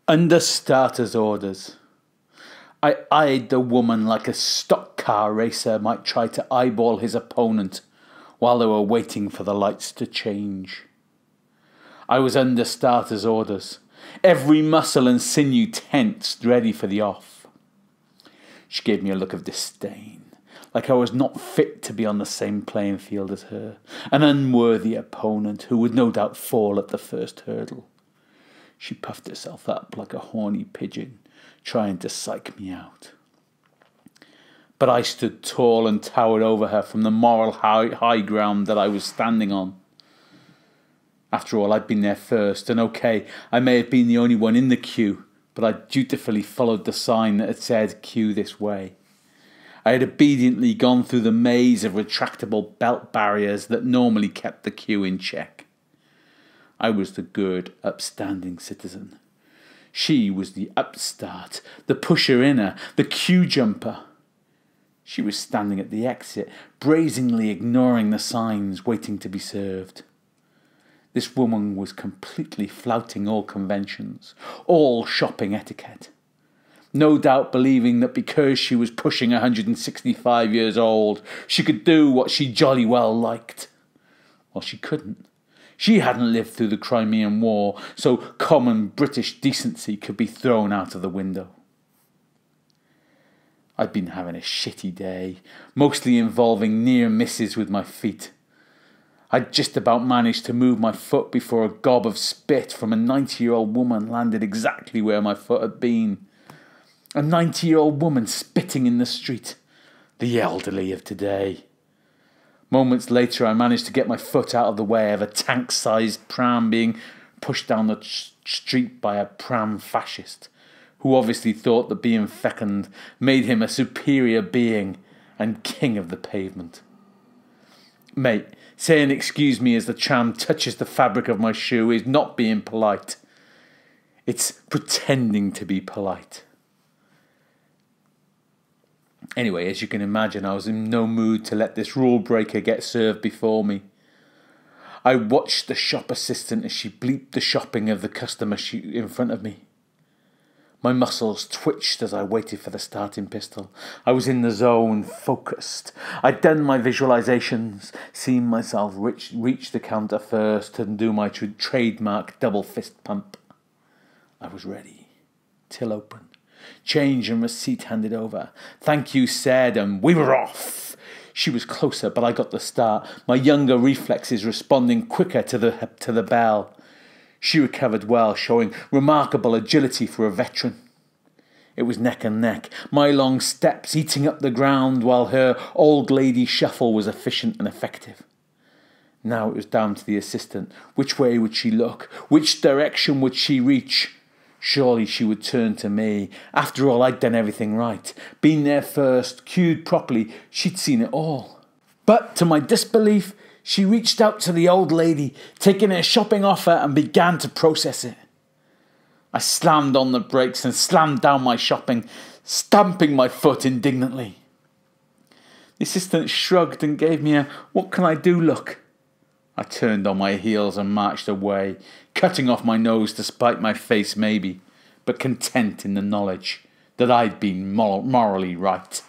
Under starter's orders. I eyed the woman like a stock car racer might try to eyeball his opponent while they were waiting for the lights to change. I was under starter's orders, every muscle and sinew tensed, ready for the off. She gave me a look of disdain, like I was not fit to be on the same playing field as her, an unworthy opponent who would no doubt fall at the first hurdle. She puffed herself up like a horny pigeon, trying to psych me out. But I stood tall and towered over her from the moral high ground that I was standing on. After all, I'd been there first, and okay, I may have been the only one in the queue, but I dutifully followed the sign that had said, "Queue this way." I had obediently gone through the maze of retractable belt barriers that normally kept the queue in check. I was the good, upstanding citizen. She was the upstart, the pusher-inner, the queue jumper. She was standing at the exit, brazenly ignoring the signs, waiting to be served. This woman was completely flouting all conventions, all shopping etiquette. No doubt believing that because she was pushing 165 years old, she could do what she jolly well liked. Well, she couldn't. She hadn't lived through the Crimean War, so common British decency could be thrown out of the window. I'd been having a shitty day, mostly involving near misses with my feet. I'd just about managed to move my foot before a gob of spit from a 90-year-old woman landed exactly where my foot had been. A 90-year-old woman spitting in the street. The elderly of today. Moments later, I managed to get my foot out of the way of a tank-sized pram being pushed down the street by a pram fascist, who obviously thought that being fecund made him a superior being and king of the pavement. Mate, saying excuse me as the tram touches the fabric of my shoe is not being polite. It's pretending to be polite. Anyway, as you can imagine, I was in no mood to let this rule breaker get served before me. I watched the shop assistant as she bleeped the shopping of the customer in front of me. My muscles twitched as I waited for the starting pistol. I was in the zone, focused. I'd done my visualizations, seen myself reach the counter first and do my trademark double fist pump. I was ready. Till open. Change and receipt handed over. Thank you said, and we were off. She was closer, but I got the start, my younger reflexes responding quicker to the bell. She recovered well, showing remarkable agility for a veteran. It was neck and neck, my long steps eating up the ground while her old lady shuffle was efficient and effective. Now it was down to the assistant. Which way would she look? Which direction would she reach? Surely she would turn to me. After all, I'd done everything right. Been there first, queued properly, she'd seen it all. But to my disbelief, she reached out to the old lady, taking her shopping offer and began to process it. I slammed on the brakes and slammed down my shopping, stamping my foot indignantly. The assistant shrugged and gave me a "what can I do" look. I turned on my heels and marched away, cutting off my nose to spite my face maybe, but content in the knowledge that I'd been morally right.